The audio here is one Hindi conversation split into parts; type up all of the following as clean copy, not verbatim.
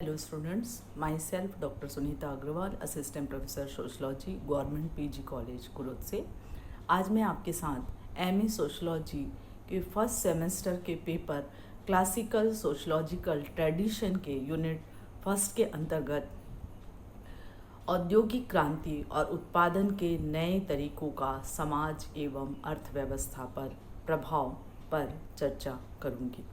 Hello students, myself Dr. Sunita Agrawal, Assistant Professor Sociology, Government PG College Kurud से। आज मैं आपके साथ MA सोशलॉजी के फर्स्ट सेमेस्टर के पेपर क्लासिकल सोशलॉजिकल ट्रेडिशन के यूनिट फर्स्ट के अंतर्गत औद्योगिक क्रांति और उत्पादन के नए तरीकों का समाज एवं अर्थव्यवस्था पर प्रभाव पर चर्चा करूंगी।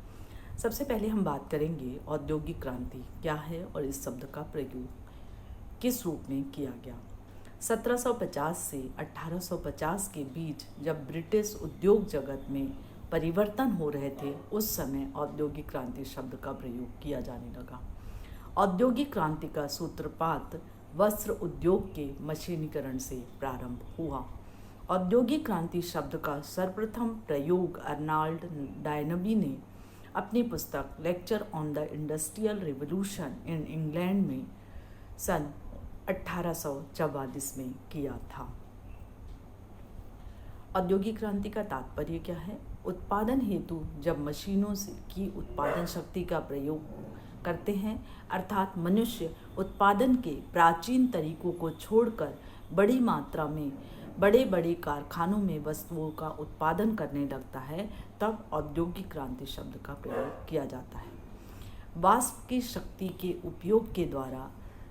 सबसे पहले हम बात करेंगे औद्योगिक क्रांति क्या है और इस शब्द का प्रयोग किस रूप में किया गया। 1750 से 1850 के बीच जब ब्रिटिश उद्योग जगत में परिवर्तन हो रहे थे, उस समय औद्योगिक क्रांति शब्द का प्रयोग किया जाने लगा। औद्योगिक क्रांति का सूत्रपात वस्त्र उद्योग के मशीनीकरण से प्रारंभ हुआ। औद्योगिक क्रांति शब्द का सर्वप्रथम प्रयोग अर्नाल्ड डायनबी ने अपनी पुस्तक lecture on the industrial revolution in England में सन 1844 में किया था। औद्योगिक क्रांति का तात्पर्य क्या है? उत्पादन हेतु जब मशीनों की उत्पादन शक्ति का प्रयोग करते हैं, अर्थात मनुष्य उत्पादन के प्राचीन तरीकों को छोड़कर बड़ी मात्रा में बड़े बड़े कारखानों में वस्तुओं का उत्पादन करने लगता है, तब औद्योगिक क्रांति शब्द का प्रयोग किया जाता है। वाष्प की शक्ति के उपयोग के द्वारा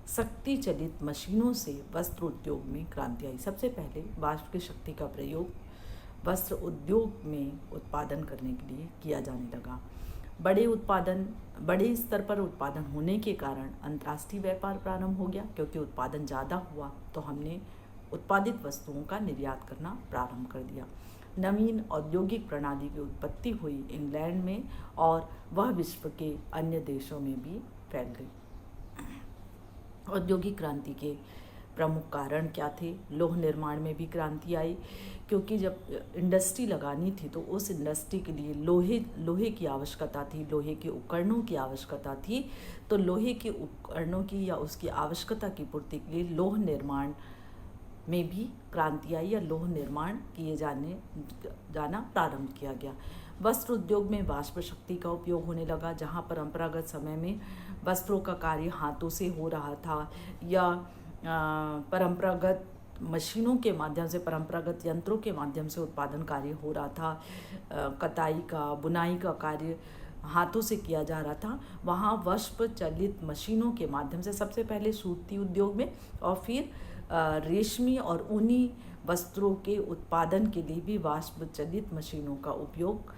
शक्ति चलित मशीनों से वस्त्र उद्योग में क्रांति आई। सबसे पहले वाष्प की शक्ति का प्रयोग वस्त्र उद्योग में उत्पादन करने के लिए किया जाने लगा। बड़े स्तर पर उत्पादन होने के कारण अंतर्राष्ट्रीय व्यापार प्रारंभ हो गया, क्योंकि उत्पादन ज़्यादा हुआ तो हमने उत्पादित वस्तुओं का निर्यात करना प्रारंभ कर दिया। नवीन औद्योगिक प्रणाली की उत्पत्ति हुई इंग्लैंड में और वह विश्व के अन्य देशों में भी फैल गई। औद्योगिक क्रांति के प्रमुख कारण क्या थे? लौह निर्माण में भी क्रांति आई, क्योंकि जब इंडस्ट्री लगानी थी तो उस इंडस्ट्री के लिए लोहे की आवश्यकता थी, लोहे के उपकरणों की आवश्यकता थी। तो लोहे के उपकरणों की या उसकी आवश्यकता की पूर्ति के लिए लौह निर्माण में भी क्रांति आई या लौह निर्माण किए जाना प्रारंभ किया गया। वस्त्र उद्योग में वाष्प शक्ति का उपयोग होने लगा। जहां परंपरागत समय में वस्त्रों का कार्य हाथों से हो रहा था या परंपरागत मशीनों के माध्यम से, परंपरागत यंत्रों के माध्यम से उत्पादन कार्य हो रहा था, कताई का, बुनाई का कार्य हाथों से किया जा रहा था, वहाँ वाष्प चलित मशीनों के माध्यम से सबसे पहले सूती उद्योग में और फिर रेशमी और ऊनी वस्त्रों के उत्पादन के लिए भी वाष्प चलित मशीनों का उपयोग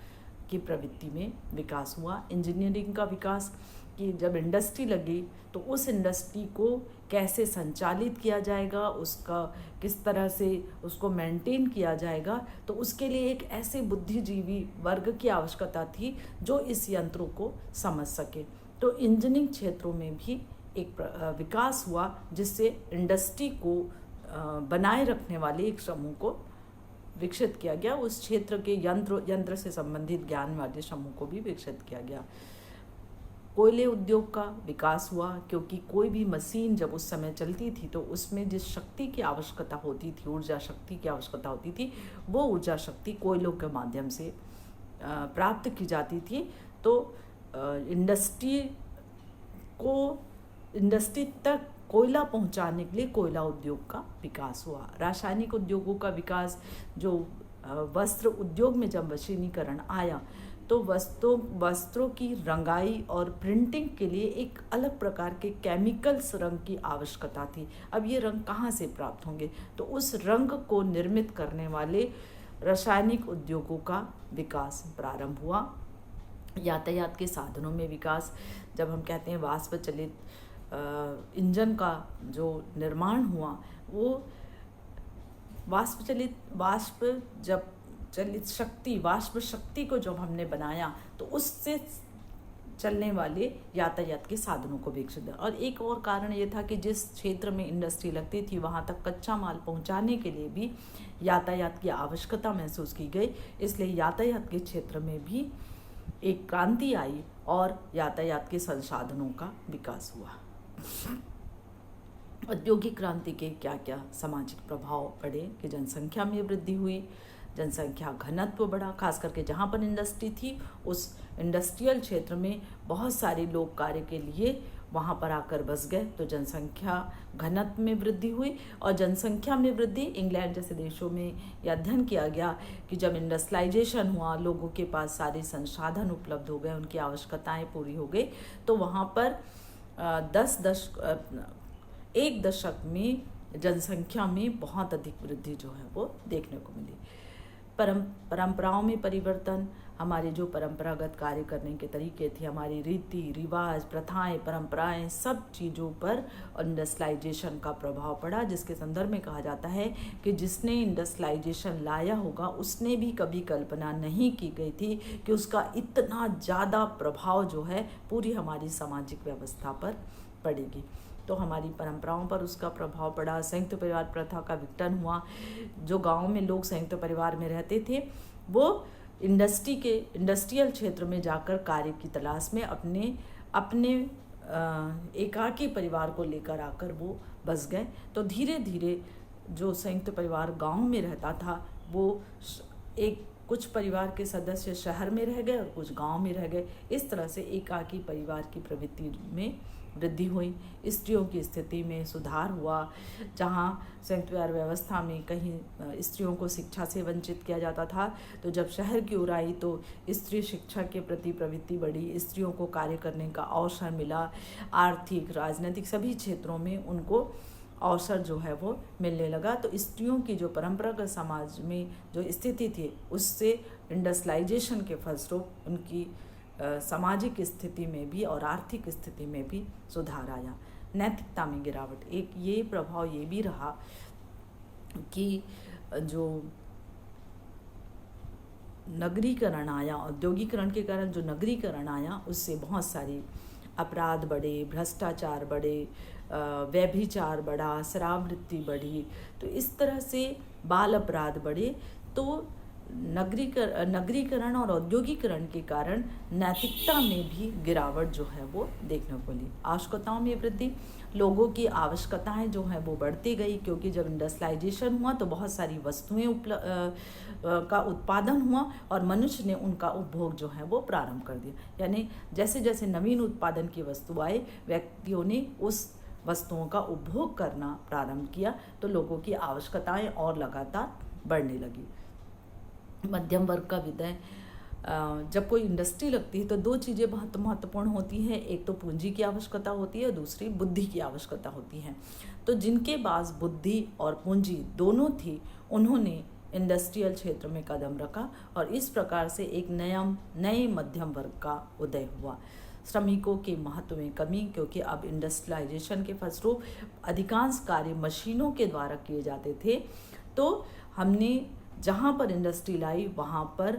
की प्रवृत्ति में विकास हुआ। इंजीनियरिंग का विकास कि जब इंडस्ट्री लगी तो उस इंडस्ट्री को कैसे संचालित किया जाएगा, उसका किस तरह से उसको मेंटेन किया जाएगा, तो उसके लिए एक ऐसे बुद्धिजीवी वर्ग की आवश्यकता थी जो इस यंत्रों को समझ सके। तो इंजीनियरिंग क्षेत्रों में भी एक विकास हुआ, जिससे इंडस्ट्री को बनाए रखने वाले एक समूह को विकसित किया गया। उस क्षेत्र के यंत्र से संबंधित ज्ञान वाले समूह को भी विकसित किया गया। कोयले उद्योग का विकास हुआ, क्योंकि कोई भी मशीन जब उस समय चलती थी तो उसमें जिस शक्ति की आवश्यकता होती थी, ऊर्जा शक्ति की आवश्यकता होती थी, वो ऊर्जा शक्ति कोयलों के माध्यम से प्राप्त की जाती थी। तो इंडस्ट्री तक कोयला पहुंचाने के लिए कोयला उद्योग का विकास हुआ। रासायनिक उद्योगों का विकास, जो वस्त्र उद्योग में जब मशीनीकरण आया तो वस्त्रों की रंगाई और प्रिंटिंग के लिए एक अलग प्रकार के केमिकल्स रंग की आवश्यकता थी। अब ये रंग कहाँ से प्राप्त होंगे? तो उस रंग को निर्मित करने वाले रासायनिक उद्योगों का विकास प्रारंभ हुआ। यातायात के साधनों में विकास, जब हम कहते हैं वाष्प चलित इंजन का जो निर्माण हुआ, वो वाष्प शक्ति को जब हमने बनाया तो उससे चलने वाले यातायात के साधनों को विकसित किया। और एक और कारण ये था कि जिस क्षेत्र में इंडस्ट्री लगती थी वहाँ तक कच्चा माल पहुँचाने के लिए भी यातायात की आवश्यकता महसूस की गई, इसलिए यातायात के क्षेत्र में भी एक क्रांति आई और यातायात के संसाधनों का विकास हुआ। औद्योगिक क्रांति के क्या क्या सामाजिक प्रभाव पड़े कि जनसंख्या में वृद्धि हुई, जनसंख्या घनत्व बढ़ा, खास करके जहाँ पर इंडस्ट्री थी उस इंडस्ट्रियल क्षेत्र में बहुत सारे लोग कार्य के लिए वहाँ पर आकर बस गए तो जनसंख्या घनत्व में वृद्धि हुई। और जनसंख्या में वृद्धि इंग्लैंड जैसे देशों में यह अध्ययन किया गया कि जब इंडस्ट्रियलाइजेशन हुआ, लोगों के पास सारे संसाधन उपलब्ध हो गए, उनकी आवश्यकताएं पूरी हो गई, तो वहाँ पर 1 दशक में जनसंख्या में बहुत अधिक वृद्धि जो है वो देखने को मिली। परंपराओं में परिवर्तन, हमारे जो परंपरागत कार्य करने के तरीके थे, हमारी रीति रिवाज, प्रथाएं, परंपराएं, सब चीज़ों पर इंडस्ट्रियलाइजेशन का प्रभाव पड़ा, जिसके संदर्भ में कहा जाता है कि जिसने इंडस्ट्रियलाइजेशन लाया होगा उसने भी कभी कल्पना नहीं की गई थी कि उसका इतना ज़्यादा प्रभाव जो है पूरी हमारी सामाजिक व्यवस्था पर पड़ेगी। तो हमारी परंपराओं पर उसका प्रभाव पड़ा। संयुक्त परिवार प्रथा का विघटन हुआ। जो गाँव में लोग संयुक्त परिवार में रहते थे वो इंडस्ट्रियल क्षेत्र में जाकर कार्य की तलाश में अपने एकाकी परिवार को लेकर आकर वो बस गए। तो धीरे धीरे जो संयुक्त परिवार गांव में रहता था वो कुछ परिवार के सदस्य शहर में रह गए और कुछ गांव में रह गए। इस तरह से एकाकी परिवार की प्रवृत्ति में वृद्धि हुई। स्त्रियों की स्थिति में सुधार हुआ। जहां संयुक्त परिवार व्यवस्था में कहीं स्त्रियों को शिक्षा से वंचित किया जाता था, तो जब शहर की ओर आई तो स्त्री शिक्षा के प्रति प्रवृत्ति बढ़ी, स्त्रियों को कार्य करने का अवसर मिला। आर्थिक, राजनीतिक सभी क्षेत्रों में उनको अवसर जो है वो मिलने लगा। तो स्त्रियों की जो परंपरागत समाज में जो स्थिति थी उससे इंडस्ट्रियलाइजेशन के फलस्वरूप उनकी सामाजिक स्थिति में भी और आर्थिक स्थिति में भी सुधार आया। नैतिकता में गिरावट, एक ये प्रभाव ये भी रहा कि जो नगरीकरण आया, औद्योगिकरण के कारण जो नगरीकरण आया उससे बहुत सारे अपराध बढ़े, भ्रष्टाचार बढ़े, व्यभिचार बढ़ा, शराबवृत्ति बढ़ी। तो इस तरह से बाल अपराध बढ़े। तो नगरीकरण और औद्योगिकरण के कारण नैतिकता में भी गिरावट जो है वो देखने को मिली। आवश्यकताओं में वृद्धि, लोगों की आवश्यकताएं जो हैं वो बढ़ती गई, क्योंकि जब इंडस्ट्रियलाइजेशन हुआ तो बहुत सारी वस्तुएं का उत्पादन हुआ और मनुष्य ने उनका उपभोग जो है वो प्रारंभ कर दिया। यानी जैसे जैसे नवीन उत्पादन की वस्तु आए, व्यक्तियों ने उस वस्तुओं का उपभोग करना प्रारंभ किया, तो लोगों की आवश्यकताएं और लगातार बढ़ने लगी। मध्यम वर्ग का विदय, जब कोई इंडस्ट्री लगती है तो 2 चीज़ें बहुत महत्वपूर्ण होती हैं। एक तो पूंजी की आवश्यकता होती है, दूसरी बुद्धि की आवश्यकता होती है। तो जिनके पास बुद्धि और पूंजी दोनों थी, उन्होंने इंडस्ट्रियल क्षेत्र में कदम रखा और इस प्रकार से एक नए मध्यम वर्ग का उदय हुआ। श्रमिकों के महत्व में कमी, क्योंकि अब इंडस्ट्रियलाइजेशन के फलस्वरूप अधिकांश कार्य मशीनों के द्वारा किए जाते थे। तो हमने जहाँ पर इंडस्ट्री लाई वहाँ पर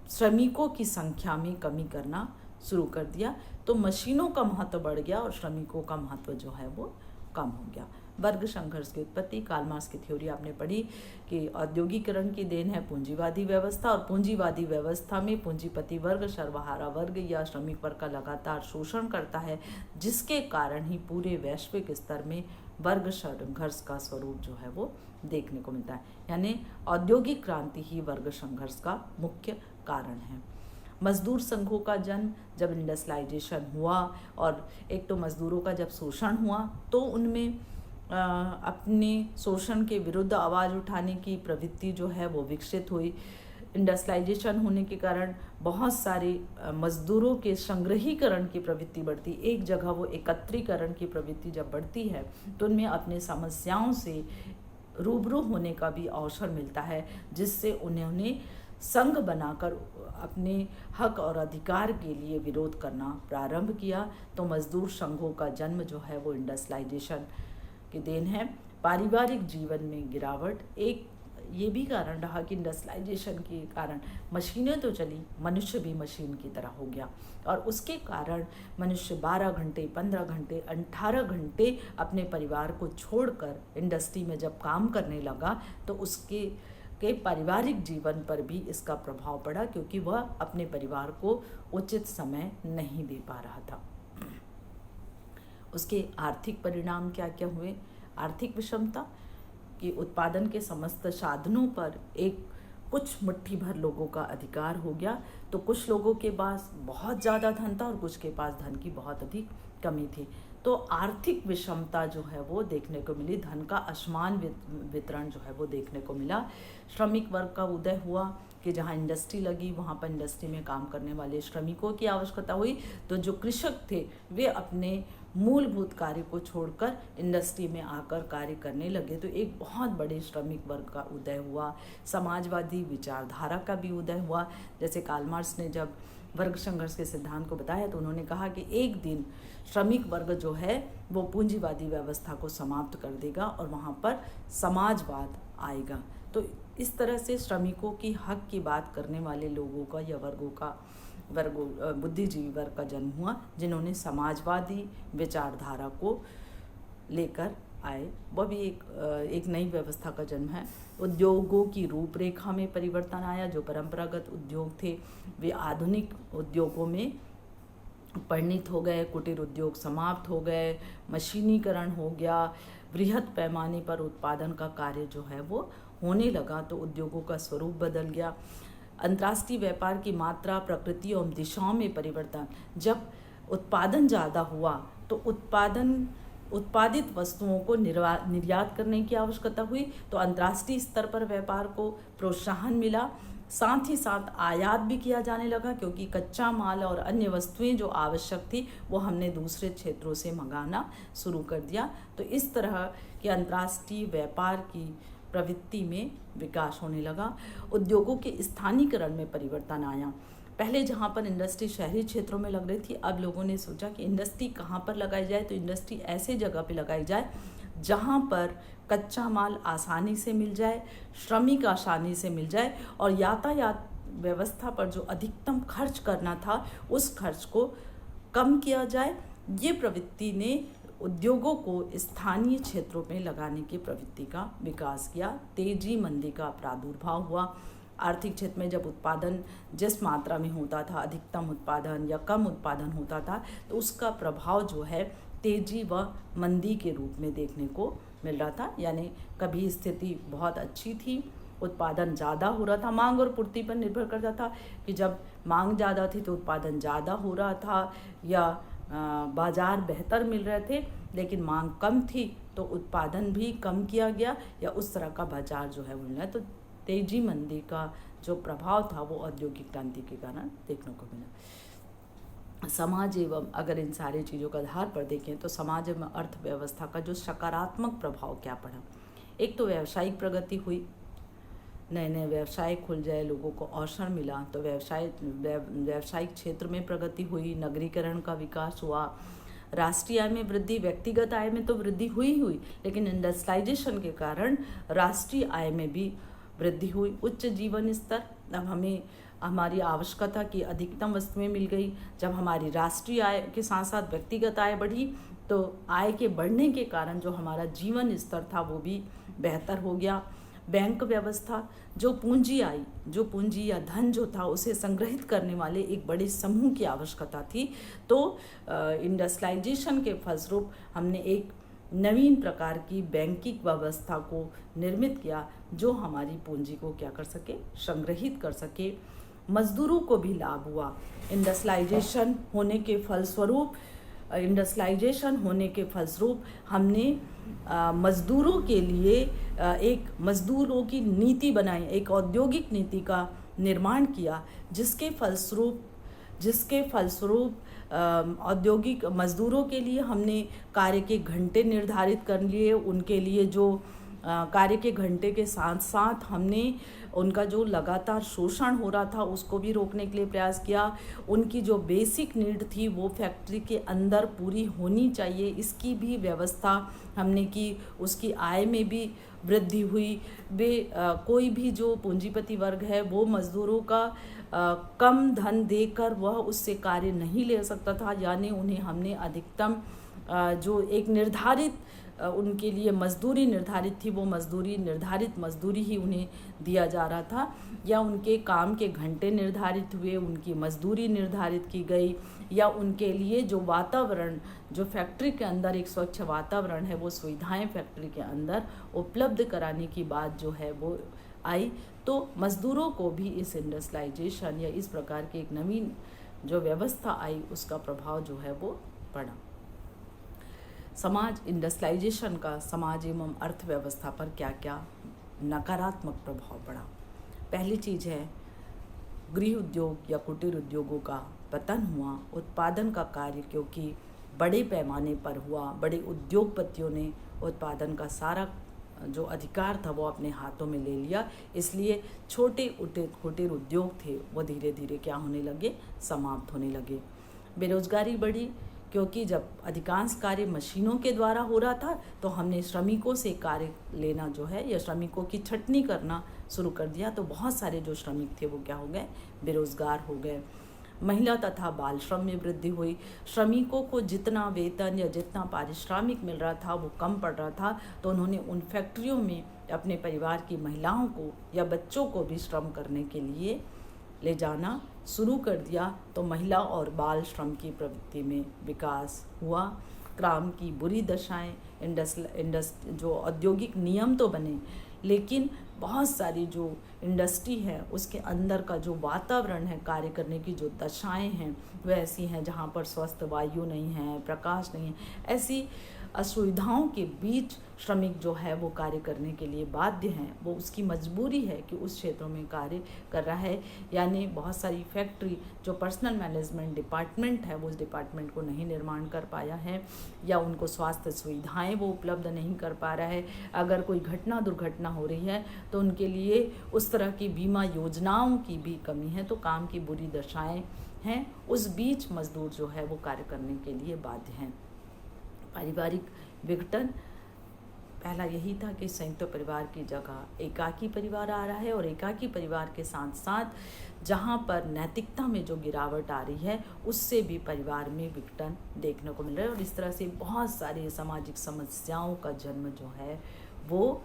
श्रमिकों की संख्या में कमी करना शुरू कर दिया। तो मशीनों का महत्व बढ़ गया और श्रमिकों का महत्व जो है वो कम हो गया। वर्ग संघर्ष की उत्पत्ति, कार्ल मार्क्स की थ्योरी आपने पढ़ी कि औद्योगिकरण की देन है पूंजीवादी व्यवस्था, और पूंजीवादी व्यवस्था में पूंजीपति वर्ग सर्वहारा वर्ग या श्रमिक वर्ग का लगातार शोषण करता है, जिसके कारण ही पूरे वैश्विक स्तर में वर्ग संघर्ष का स्वरूप जो है वो देखने को मिलता है। यानी औद्योगिक क्रांति ही वर्ग संघर्ष का मुख्य कारण है। मजदूर संघों का जन्म, जब इंडस्ट्रियलाइजेशन हुआ और एक तो मजदूरों का जब शोषण हुआ तो उनमें अपने शोषण के विरुद्ध आवाज़ उठाने की प्रवृत्ति जो है वो विकसित हुई। इंडस्ट्रियलाइजेशन होने के कारण बहुत सारे मजदूरों के संग्रहीकरण की प्रवृत्ति बढ़ती, एक जगह वो एकत्रीकरण की प्रवृत्ति जब बढ़ती है तो उनमें अपने समस्याओं से रूबरू होने का भी अवसर मिलता है, जिससे उन्होंने संघ बनाकर अपने हक और अधिकार के लिए विरोध करना प्रारंभ किया। तो मजदूर संघों का जन्म जो है वो इंडस्ट्रियलाइजेशन की देन है। पारिवारिक जीवन में गिरावट, एक ये भी कारण रहा कि इंडस्ट्रियलाइजेशन के कारण मशीनें तो चली, मनुष्य भी मशीन की तरह हो गया और उसके कारण मनुष्य 12 घंटे, 15 घंटे, 18 घंटे अपने परिवार को छोड़कर इंडस्ट्री में जब काम करने लगा तो उसके पारिवारिक जीवन पर भी इसका प्रभाव पड़ा, क्योंकि वह अपने परिवार को उचित समय नहीं दे पा रहा था। उसके आर्थिक परिणाम क्या क्या हुए? आर्थिक विषमता कि उत्पादन के समस्त साधनों पर कुछ मुट्ठी भर लोगों का अधिकार हो गया। तो कुछ लोगों के पास बहुत ज़्यादा धन था और कुछ के पास धन की बहुत अधिक कमी थी। तो आर्थिक विषमता जो है वो देखने को मिली, धन का असमान वितरण जो है वो देखने को मिला। श्रमिक वर्ग का उदय हुआ कि जहाँ इंडस्ट्री लगी वहाँ पर इंडस्ट्री में काम करने वाले श्रमिकों की आवश्यकता हुई, तो जो कृषक थे वे अपने मूलभूत कार्य को छोड़कर इंडस्ट्री में आकर कार्य करने लगे। तो एक बहुत बड़े श्रमिक वर्ग का उदय हुआ। समाजवादी विचारधारा का भी उदय हुआ। जैसे कार्ल मार्क्स ने जब वर्ग संघर्ष के सिद्धांत को बताया तो उन्होंने कहा कि एक दिन श्रमिक वर्ग जो है वो पूंजीवादी व्यवस्था को समाप्त कर देगा और वहाँ पर समाजवाद आएगा। तो इस तरह से श्रमिकों की हक की बात करने वाले लोगों का या बुद्धिजीवी वर्ग का जन्म हुआ, जिन्होंने समाजवादी विचारधारा को लेकर आए। वह भी एक नई व्यवस्था का जन्म है। उद्योगों की रूपरेखा में परिवर्तन आया। जो परंपरागत उद्योग थे वे आधुनिक उद्योगों में परिणित हो गए। कुटीर उद्योग समाप्त हो गए, मशीनीकरण हो गया, बृहद पैमाने पर उत्पादन का कार्य जो है वो होने लगा। तो उद्योगों का स्वरूप बदल गया। अंतर्राष्ट्रीय व्यापार की मात्रा, प्रकृति और दिशाओं में परिवर्तन। जब उत्पादन ज़्यादा हुआ तो उत्पादित वस्तुओं को निर्यात करने की आवश्यकता हुई, तो अंतर्राष्ट्रीय स्तर पर व्यापार को प्रोत्साहन मिला। साथ ही साथ आयात भी किया जाने लगा, क्योंकि कच्चा माल और अन्य वस्तुएं जो आवश्यक थी वो हमने दूसरे क्षेत्रों से मंगाना शुरू कर दिया। तो इस तरह के अंतर्राष्ट्रीय व्यापार की प्रवृत्ति में विकास होने लगा। उद्योगों के स्थानीयकरण में परिवर्तन आया। पहले जहाँ पर इंडस्ट्री शहरी क्षेत्रों में लग रही थी, अब लोगों ने सोचा कि इंडस्ट्री कहाँ पर लगाई जाए, तो इंडस्ट्री ऐसे जगह पे लगाई जाए जहाँ पर कच्चा माल आसानी से मिल जाए, श्रमिक आसानी से मिल जाए और यातायात व्यवस्था पर जो अधिकतम खर्च करना था उस खर्च को कम किया जाए। ये प्रवृत्ति ने उद्योगों को स्थानीय क्षेत्रों में लगाने की प्रवृत्ति का विकास किया। तेजी मंदी का प्रादुर्भाव हुआ। आर्थिक क्षेत्र में जब उत्पादन जिस मात्रा में होता था, अधिकतम उत्पादन या कम उत्पादन होता था, तो उसका प्रभाव जो है तेजी व मंदी के रूप में देखने को मिल रहा था। यानी कभी स्थिति बहुत अच्छी थी, उत्पादन ज़्यादा हो रहा था, मांग और पूर्ति पर निर्भर करता था कि जब मांग ज़्यादा थी तो उत्पादन ज़्यादा हो रहा था या बाज़ार बेहतर मिल रहे थे, लेकिन मांग कम थी तो उत्पादन भी कम किया गया या उस तरह का बाजार जो है वो मिला। तो तेजी मंदी का जो प्रभाव था वो औद्योगिक क्रांति के कारण देखने को मिला। समाज एवं अगर इन सारी चीज़ों का आधार पर देखें तो समाज एवं अर्थव्यवस्था का जो सकारात्मक प्रभाव क्या पड़ा। एक तो व्यावसायिक प्रगति हुई, नए नए व्यवसाय खुल जाए, लोगों को अवसर मिला, तो व्यावसायिक क्षेत्र में प्रगति हुई, नगरीकरण का विकास हुआ, राष्ट्रीय आय में वृद्धि, व्यक्तिगत आय में तो वृद्धि हुई, लेकिन इंडस्ट्रियलाइजेशन के कारण राष्ट्रीय आय में भी वृद्धि हुई। उच्च जीवन स्तर, अब हमें हमारी आवश्यकता की अधिकतम वस्तुएं मिल गई। जब हमारी राष्ट्रीय आय के साथ साथ व्यक्तिगत आय बढ़ी तो आय के बढ़ने के कारण जो हमारा जीवन स्तर था वो भी बेहतर हो गया। बैंक व्यवस्था, जो पूंजी या धन जो था उसे संग्रहित करने वाले एक बड़े समूह की आवश्यकता थी। तो इंडस्ट्रियलाइजेशन के फलस्वरूप हमने एक नवीन प्रकार की बैंकिंग व्यवस्था को निर्मित किया जो हमारी पूंजी को क्या कर सके, संग्रहित कर सके। मजदूरों को भी लाभ हुआ। इंडस्ट्रियलाइजेशन होने के फलस्वरूप हमने मजदूरों के लिए एक मजदूरों की नीति बनाई, एक औद्योगिक नीति का निर्माण किया, जिसके फलस्वरूप औद्योगिक मजदूरों के लिए हमने कार्य के घंटे निर्धारित कर लिए। उनके लिए जो कार्य के घंटे के साथ साथ हमने उनका जो लगातार शोषण हो रहा था उसको भी रोकने के लिए प्रयास किया। उनकी जो बेसिक नीड थी वो फैक्ट्री के अंदर पूरी होनी चाहिए, इसकी भी व्यवस्था हमने की। उसकी आय में भी वृद्धि हुई। कोई भी जो पूंजीपति वर्ग है वो मजदूरों का कम धन देकर वह उससे कार्य नहीं ले सकता था, यानी उन्हें हमने अधिकतम जो एक निर्धारित उनके लिए मजदूरी निर्धारित थी वो निर्धारित मजदूरी ही उन्हें दिया जा रहा था, या उनके काम के घंटे निर्धारित हुए, उनकी मजदूरी निर्धारित की गई, या उनके लिए जो वातावरण, जो फैक्ट्री के अंदर एक स्वच्छ वातावरण है, वो सुविधाएं फैक्ट्री के अंदर उपलब्ध कराने की बात जो है वो आई। तो मजदूरों को भी इस इंडस्ट्रियलाइजेशन या इस प्रकार की एक नवीन जो व्यवस्था आई उसका प्रभाव जो है वो पड़ा। समाज इंडस्ट्रियलाइजेशन का समाज एवं अर्थव्यवस्था पर क्या क्या नकारात्मक प्रभाव पड़ा। पहली चीज़ है गृह उद्योग या कुटीर उद्योगों का पतन हुआ। उत्पादन का कार्य क्योंकि बड़े पैमाने पर हुआ, बड़े उद्योगपतियों ने उत्पादन का सारा जो अधिकार था वो अपने हाथों में ले लिया, इसलिए छोटे कुटीर उद्योग थे वो धीरे धीरे क्या होने लगे, समाप्त होने लगे। बेरोजगारी बढ़ी क्योंकि जब अधिकांश कार्य मशीनों के द्वारा हो रहा था तो हमने श्रमिकों से कार्य लेना जो है या श्रमिकों की छटनी करना शुरू कर दिया, तो बहुत सारे जो श्रमिक थे वो क्या हो गए, बेरोजगार हो गए। महिला तथा बाल श्रम में वृद्धि हुई। श्रमिकों को जितना वेतन या जितना पारिश्रमिक मिल रहा था वो कम पड़ रहा था, तो उन्होंने उन फैक्ट्रियों में अपने परिवार की महिलाओं को या बच्चों को भी श्रम करने के लिए ले जाना शुरू कर दिया। तो महिला और बाल श्रम की प्रवृत्ति में विकास हुआ। काम की बुरी दशाएं, जो औद्योगिक नियम तो बने, लेकिन बहुत सारी जो इंडस्ट्री है उसके अंदर का जो वातावरण है, कार्य करने की जो दशाएं हैं वह ऐसी हैं जहाँ पर स्वस्थ वायु नहीं है, प्रकाश नहीं है। ऐसी असुविधाओं के बीच श्रमिक जो है वो कार्य करने के लिए बाध्य हैं। वो उसकी मजबूरी है कि उस क्षेत्रों में कार्य कर रहा है। यानी बहुत सारी फैक्ट्री जो पर्सनल मैनेजमेंट डिपार्टमेंट है वो उस डिपार्टमेंट को नहीं निर्माण कर पाया है, या उनको स्वास्थ्य सुविधाएं वो उपलब्ध नहीं कर पा रहा है। अगर कोई दुर्घटना हो रही है तो उनके लिए उस तरह की बीमा योजनाओं की भी कमी है, तो काम की बुरी दशाएं हैं। उस बीच मजदूर जो है वो कार्य करने के लिए बाध्य हैं। पारिवारिक विघटन, पहला यही था कि संयुक्त परिवार की जगह एकाकी परिवार आ रहा है, और एकाकी परिवार के साथ साथ जहाँ पर नैतिकता में जो गिरावट आ रही है उससे भी परिवार में विघटन देखने को मिल रहा है। और इस तरह से बहुत सारी सामाजिक समस्याओं का जन्म जो है वो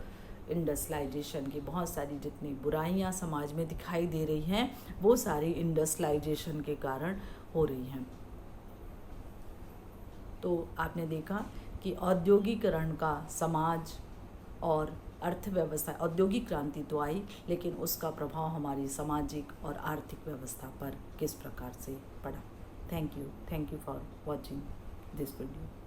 इंडस्ट्रियलाइजेशन की, बहुत सारी जितनी बुराइयां समाज में दिखाई दे रही हैं वो सारी इंडस्ट्रियलाइजेशन के कारण हो रही हैं। तो आपने देखा कि औद्योगिकरण का समाज और अर्थव्यवस्था, औद्योगिक क्रांति तो आई लेकिन उसका प्रभाव हमारी सामाजिक और आर्थिक व्यवस्था पर किस प्रकार से पड़ा। Thank you for watching this video.